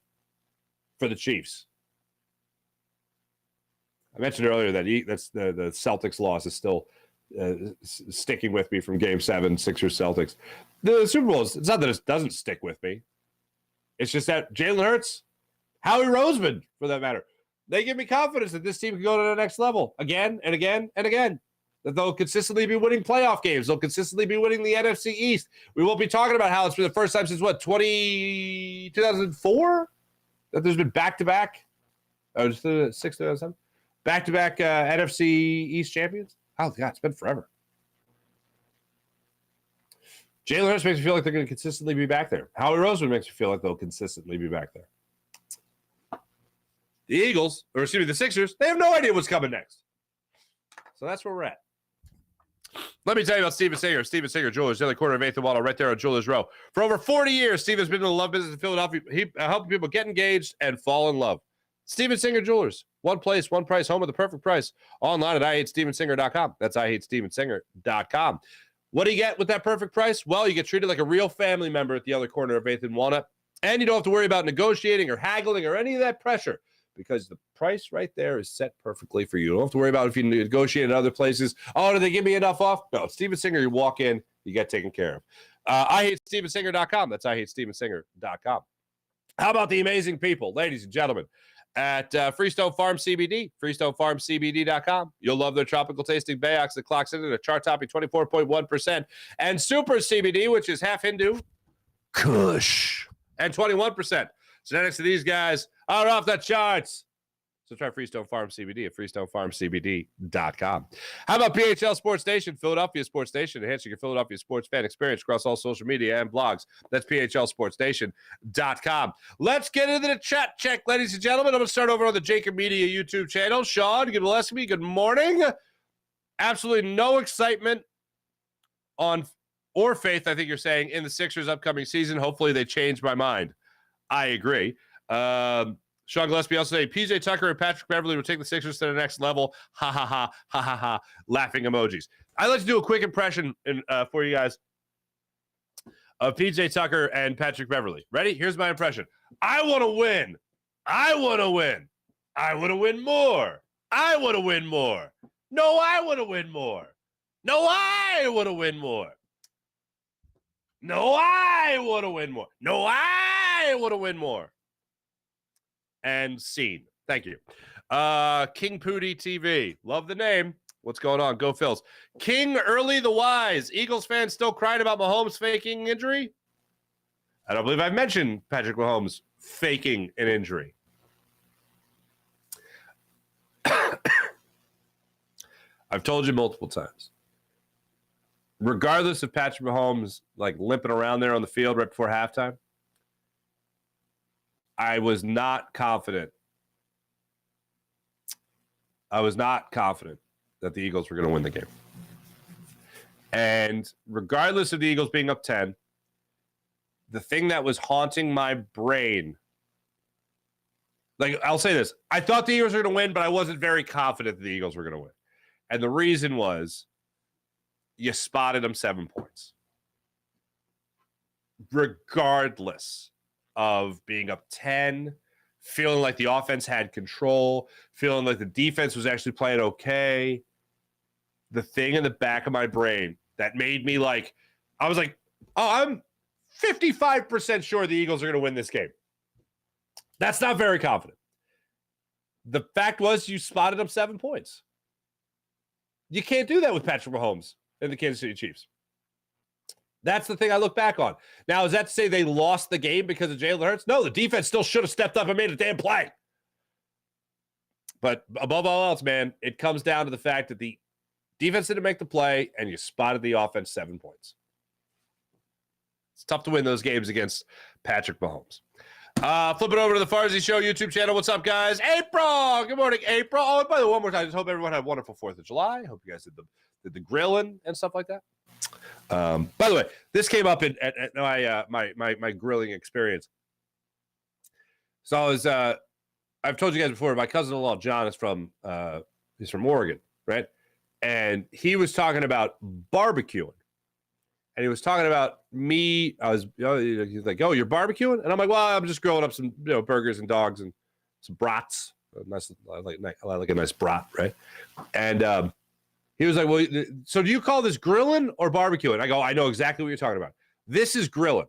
for the Chiefs. I mentioned earlier that the Celtics loss is still sticking with me from Game 7, Sixers Celtics. The Super Bowl, it's not that it doesn't stick with me. It's just that Jalen Hurts, Howie Roseman, for that matter, they give me confidence that this team can go to the next level again and again and again. That they'll consistently be winning playoff games. They'll consistently be winning the NFC East. We won't be talking about how it's been the first time since, 2004? That there's been back-to-back, 2007? Back-to-back NFC East champions? Oh, God, it's been forever. Jalen Hurts makes me feel like they're going to consistently be back there. Howie Roseman makes me feel like they'll consistently be back there. The Sixers, they have no idea what's coming next. So that's where we're at. Let me tell you about Steven Singer. Steven Singer Jewelers, the other corner of 8th and Waddle, right there on Jewelers Row. For over 40 years, Steven's been in the love business in Philadelphia. He helping people get engaged and fall in love. Steven Singer Jewelers. One place, one price, home of the perfect price. Online at IHateStevenSinger.com. That's IHateStevenSinger.com. What do you get with that perfect price? Well, you get treated like a real family member at the other corner of 8th and Walnut. And you don't have to worry about negotiating or haggling or any of that pressure because the price right there is set perfectly for you. You don't have to worry about if you negotiate at other places. Oh, do they give me enough off? No, Steven Singer, you walk in, you get taken care of. IHateStevenSinger.com. That's IHateStevenSinger.com. How about the amazing people, ladies and gentlemen, at Freestone Farm CBD, FreestoneFarmCBD.com. You'll love their tropical tasting Bayox that clocks in at a chart-topping 24.1%. And Super CBD, which is half Hindu, Kush, and 21%. Genetics of these guys are off the charts. So try Freestone Farm CBD at FreestoneFarmCBD.com. How about PHL Sports Station, Philadelphia Sports Station, enhancing your Philadelphia sports fan experience across all social media and blogs. That's PHLSportsStation.com. Let's get into the chat check, ladies and gentlemen. I'm going to start over on the Jacob Media YouTube channel. Sean Gillespie, good morning. Absolutely no excitement on or faith, I think you're saying, in the Sixers' upcoming season. Hopefully they change my mind. I agree. Sean Gillespie also saying PJ Tucker and Patrick Beverley will take the Sixers to the next level. Ha ha ha ha ha ha. Laughing emojis. I'd like to do a quick impression for you guys of PJ Tucker and Patrick Beverley. Ready? Here's my impression. I want to win. I want to win. I want to win more. I want to win more. No, I want to win more. No, I want to win more. No, I want to win more. No, I want to win more. And scene. Thank you. King Pooty TV. Love the name. What's going on? Go Phils. King Early the Wise. Eagles fans still crying about Mahomes faking injury? I don't believe I've mentioned Patrick Mahomes faking an injury. I've told you multiple times. Regardless of Patrick Mahomes like limping around there on the field right before halftime, I was not confident. I was not confident that the Eagles were going to win the game. And regardless of the Eagles being up 10, the thing that was haunting my brain, like I'll say this, I thought the Eagles were going to win, but I wasn't very confident that the Eagles were going to win. And the reason was you spotted them 7 points. Regardless of being up 10, feeling like the offense had control, feeling like the defense was actually playing okay, the thing in the back of my brain that made me like, I was like, oh, I'm 55% sure the Eagles are going to win this game. That's not very confident. The fact was you spotted them 7 points. You can't do that with Patrick Mahomes and the Kansas City Chiefs. That's the thing I look back on. Now, is that to say they lost the game because of Jalen Hurts? No, the defense still should have stepped up and made a damn play. But above all else, man, it comes down to the fact that the defense didn't make the play and you spotted the offense 7 points. It's tough to win those games against Patrick Mahomes. Flip it over to the Farzy Show YouTube channel. What's up, guys? April! Good morning, April. Oh, and by the way, one more time, I just hope everyone had a wonderful 4th of July. Hope you guys did the grilling and stuff like that. By the way, this came up at my grilling experience. So I was, I've told you guys before, my cousin-in-law, John, is he's from Oregon, right? And he was talking about barbecuing. And he was talking about me. He's like, oh, you're barbecuing? And I'm like, well, I'm just grilling up some burgers and dogs and some brats. I like a nice brat, right? And he was like, well, so do you call this grilling or barbecuing? I go, I know exactly what you're talking about. This is grilling.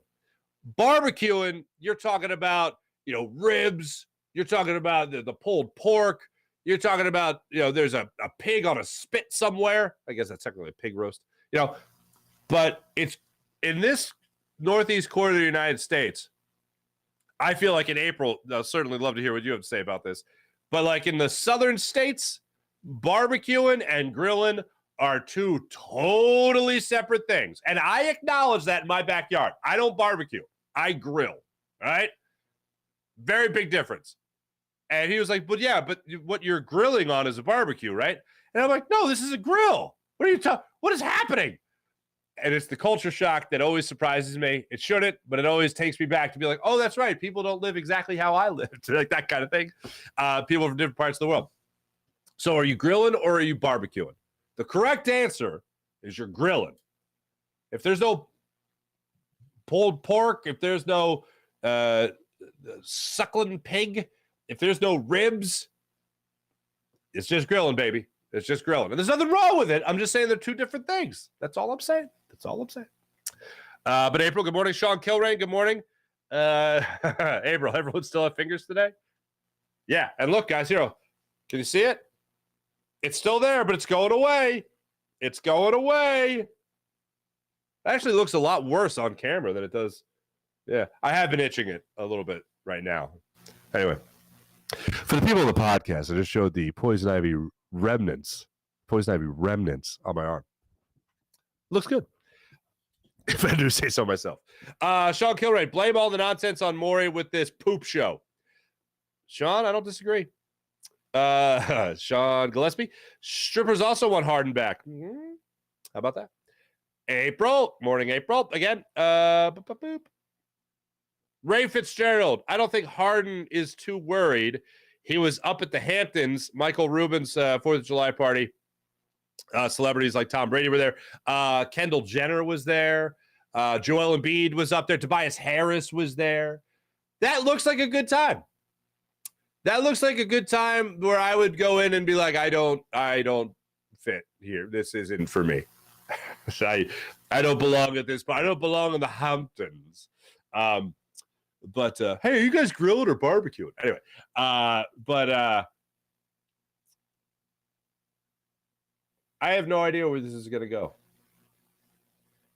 Barbecuing, you're talking about, ribs. You're talking about the pulled pork. You're talking about, there's a pig on a spit somewhere. I guess that's technically a pig roast, But it's in this northeast corner of the United States. I feel like in April, I'll certainly love to hear what you have to say about this. But like in the southern states, barbecuing and grilling are two totally separate things. And I acknowledge that in my backyard. I don't barbecue. I grill. All right? Very big difference. And he was like, but what you're grilling on is a barbecue, right? And I'm like, no, this is a grill. What What are you talking? What is happening? And it's the culture shock that always surprises me. It shouldn't, but it always takes me back to be like, oh, that's right. People don't live exactly how I lived, like that kind of thing. People from different parts of the world. So are you grilling or are you barbecuing? The correct answer is you're grilling. If there's no pulled pork, if there's no suckling pig, if there's no ribs, it's just grilling, baby. It's just grilling. And there's nothing wrong with it. I'm just saying they're two different things. That's all I'm saying. That's all I'm saying. But April, good morning. Sean Kilrain, good morning. April, everyone still have fingers today? Yeah. And look, guys, here, can you see it? It's still there, but it's going away. It's going away. It actually looks a lot worse on camera than it does. Yeah. I have been itching it a little bit right now. Anyway, for the people on the podcast, I just showed the poison ivy remnants on my arm. Looks good. If I do say so myself. Sean Kilrain, blame all the nonsense on Maury with this poop show. Sean, I don't disagree. Sean Gillespie, strippers also want Harden back. How about that? April, morning April. Again, Ray Fitzgerald, I don't think Harden is too worried. He was up at the Hamptons, Michael Rubin's 4th of July party. Celebrities like Tom Brady were there. Kendall Jenner was there. Joel Embiid was up there. Tobias Harris was there. That looks like a good time. That looks like a good time where I would go in and be like, I don't fit here. This isn't for me. I don't belong at this. I don't belong in the Hamptons. But hey, are you guys grilling or barbecuing? Anyway, I have no idea where this is going to go.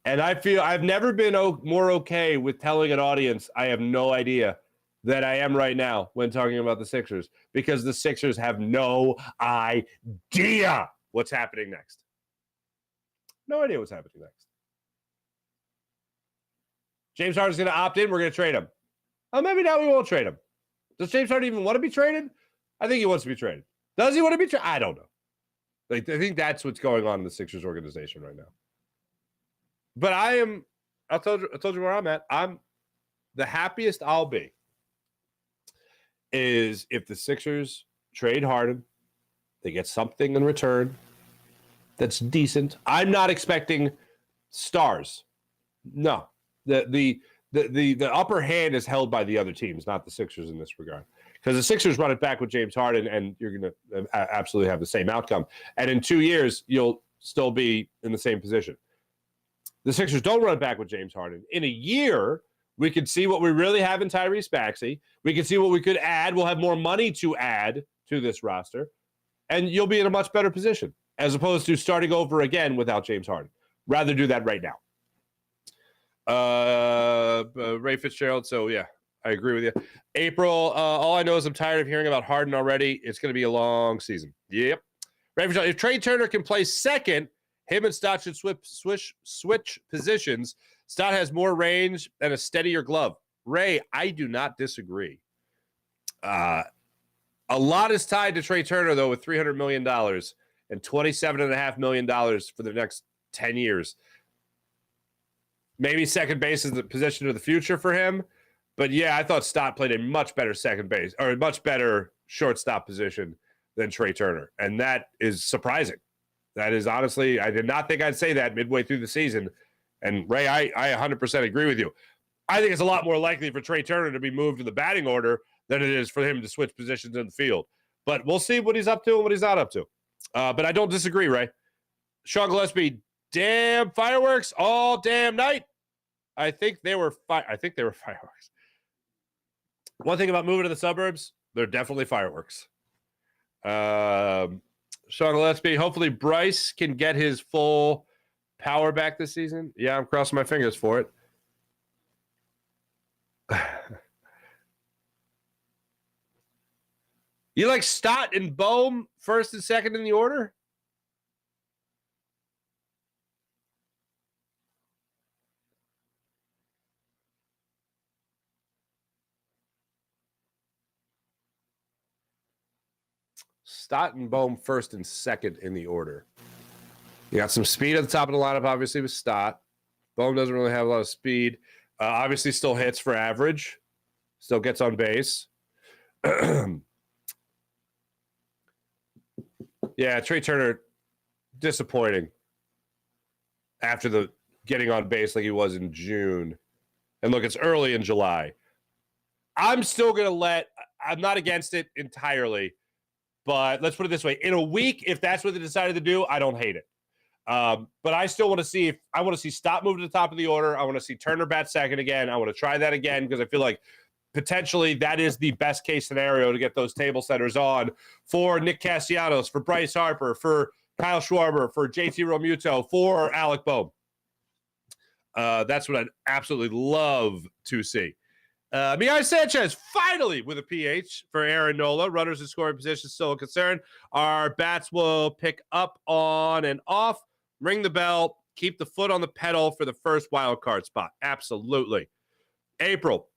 And I feel I've never been more okay with telling an audience I have no idea than I am right now when talking about the Sixers, because the Sixers have no idea what's happening next. No idea what's happening next. James Harden's going to opt in. We're going to trade him. Oh, maybe now we won't trade him. Does James Harden even want to be traded? I think he wants to be traded. Does he want to be traded? I don't know. I think that's what's going on in the Sixers organization right now. But I told you where I'm at. I'm the happiest I'll be is if the Sixers trade Harden, they get something in return that's decent. I'm not expecting stars. No. The upper hand is held by the other teams, not the Sixers in this regard. Because the Sixers run it back with James Harden, and you're going to absolutely have the same outcome. And in 2 years, you'll still be in the same position. The Sixers don't run it back with James Harden. In a year, we could see what we really have in Tyrese Maxey. We can see what we could add. We'll have more money to add to this roster. And you'll be in a much better position, as opposed to starting over again without James Harden. Rather do that right now. Ray Fitzgerald, so yeah, I agree with you. April, all I know is I'm tired of hearing about Harden already. It's going to be a long season. Yep. Ray Fitzgerald, if Trey Turner can play second, him and Stott should switch positions. Stott has more range and a steadier glove. Ray, I do not disagree. A lot is tied to Trey Turner, though, with $300 million and $27.5 million for the next 10 years. Maybe second base is the position of the future for him. But, yeah, I thought Stott played a much better second base or a much better shortstop position than Trey Turner. And that is surprising. That is honestly, I did not think I'd say that midway through the season. And, Ray, I 100% agree with you. I think it's a lot more likely for Trey Turner to be moved to the batting order than it is for him to switch positions in the field. But we'll see what he's up to and what he's not up to. But I don't disagree, Ray. Sean Gillespie, damn fireworks all damn night. I think they were fireworks. One thing about moving to the suburbs, they're definitely fireworks. Sean Gillespie, hopefully Bryce can get his full power back this season. Yeah, I'm crossing my fingers for it. You like Stott and Bohm first and second in the order? Stott and Bohm first and second in the order. You got some speed at the top of the lineup, obviously, with Stott. Bohm doesn't really have a lot of speed. Obviously, still hits for average. Still gets on base. Yeah, Trey Turner, disappointing after the getting on base like he was in June. And look, it's early in July. I'm still going to I'm not against it entirely, but let's put it this way. In a week, if that's what they decided to do, I don't hate it. But I still want to see Stott move to the top of the order. I want to see Turner bat second again. I want to try that again because I feel like potentially that is the best case scenario to get those table setters on for Nick Castellanos, for Bryce Harper, for Kyle Schwarber, for JT Realmuto, for Alec Bohm. That's what I'd absolutely love to see. Miguel Sanchez finally with a PH for Aaron Nola. Runners in scoring position still a concern. Our bats will pick up on and off. Ring the bell. Keep the foot on the pedal for the first wild card spot. Absolutely. April.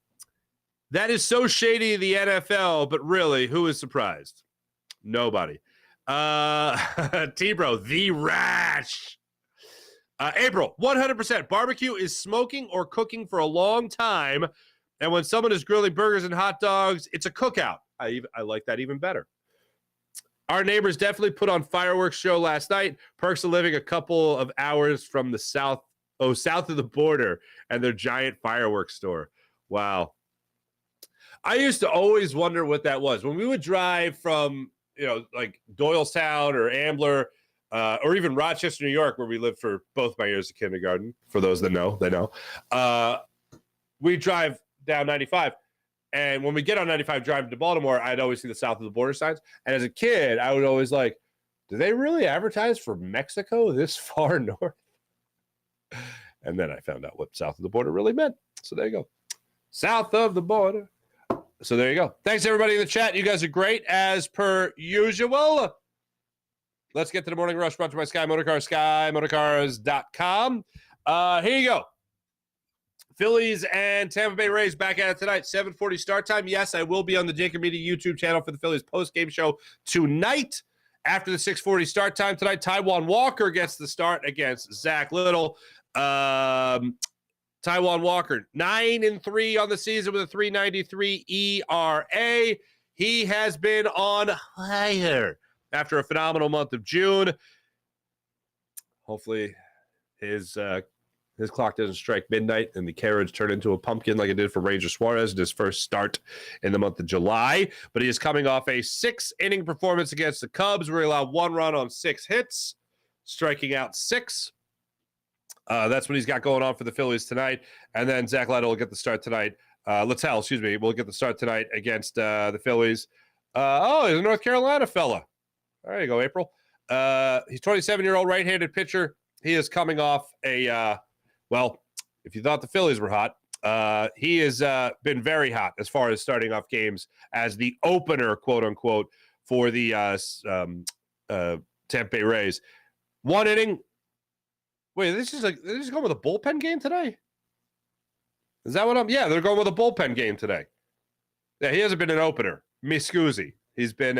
That is so shady in the NFL, but really, who is surprised? Nobody. T-Bro, the rash. April, 100%. Barbecue is smoking or cooking for a long time. And when someone is grilling burgers and hot dogs, it's a cookout. I like that even better. Our neighbors definitely put on fireworks show last night. Perks of living a couple of hours from the south of the border and their giant fireworks store. Wow. I used to always wonder what that was. When we would drive from, like Doylestown or Ambler, or even Rochester, New York, where we lived for both my years of kindergarten. For those that know, they know. We drive down 95. And when we get on 95 driving to Baltimore, I'd always see the south of the border signs. And as a kid, I would always do they really advertise for Mexico this far north? And then I found out what south of the border really meant. So there you go. South of the border. So there you go. Thanks, everybody in the chat. You guys are great, as per usual. Let's get to the Morning Rush brought to you by Sky Motorcars, SkyMotorcars.com. Here you go. Phillies and Tampa Bay Rays back at it tonight. 7:40 start time. Yes, I will be on the Jacob Media YouTube channel for the Phillies post-game show tonight. After the 6:40 start time tonight, Taijuan Walker gets the start against Zach Little. Taijuan Walker, 9-3 on the season with a 3.93 ERA. He has been on fire after a phenomenal month of June. Hopefully his clock doesn't strike midnight and the carriage turn into a pumpkin like it did for Ranger Suarez in his first start in the month of July. But he is coming off a 6-inning performance against the Cubs where he allowed 1 run on 6 hits, striking out 6. That's what he's got going on for the Phillies tonight. And then Zach Littell will get the start tonight. Littell, will get the start tonight against the Phillies. He's a North Carolina fella. There you go, April. He's 27-year-old right-handed pitcher. He is coming off if you thought the Phillies were hot, he has been very hot as far as starting off games as the opener, quote-unquote, for the Tampa Bay Rays. 1 inning. Wait, they're just going with a bullpen game today? Is that what yeah, they're going with a bullpen game today. Yeah, he hasn't been an opener. Miscusi. He's been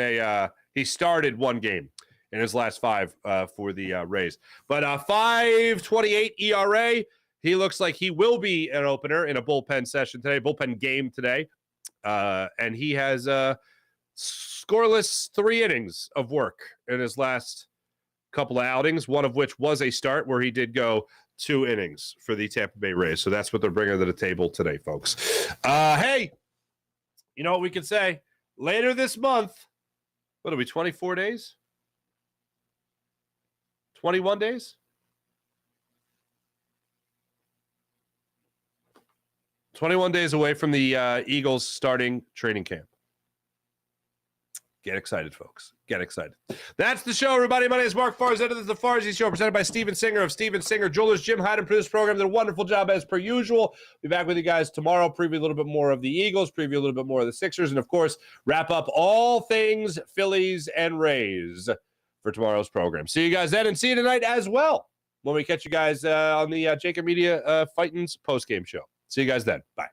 he started 1 game in his last 5 for the Rays. But 5.28 ERA. He looks like he will be an opener in a bullpen session today, bullpen game today. And he has scoreless 3 innings of work in his last couple of outings, one of which was a start where he did go 2 innings for the Tampa Bay Rays. So that's what they're bringing to the table today, folks. Hey, you know what we can say? Later this month, what are we, 24 days? 21 days? 21 days away from the Eagles starting training camp. Get excited, folks. Get excited. That's the show, everybody. My name is Mark Farzetta. This is the Farzy Show, presented by Steven Singer of Steven Singer Jewelers. Jim Hyden produced this program. Did a wonderful job as per usual. Be back with you guys tomorrow. Preview a little bit more of the Eagles. Preview a little bit more of the Sixers. And, of course, wrap up all things Phillies and Rays for tomorrow's program. See you guys then, and see you tonight as well when we catch you guys on the Jacob Media Phightin's postgame show. See you guys then. Bye.